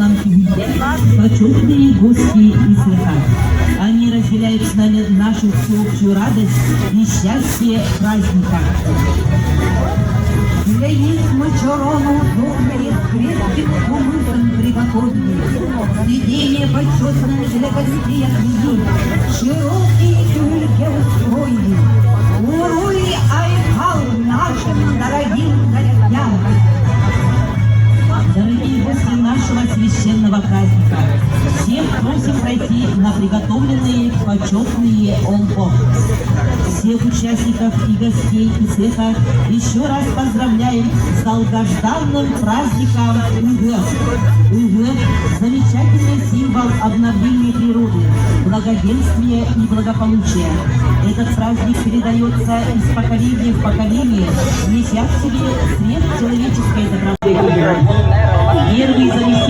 нам почетные гости и цеха. Они разделяют с нами нашу всеобщую радость и счастье праздника. Для них мы чорону добрые, крепким умытым приготовили. Сиденье почетное для гостей отвели, широкие тюльки устроили. Уруй айхал нашим дорогим гостям. Дорогие гости нашего священного праздника, всех просим пройти на приготовленные почетные омпо. Всех участников и гостей и цеха еще раз поздравляем с долгожданным праздником УГ. УГ – замечательный символ обновления природы, благоденствия и благополучия. Этот праздник передается из поколения в поколение, неся в себе средств человеческой доброты. Первый заместитель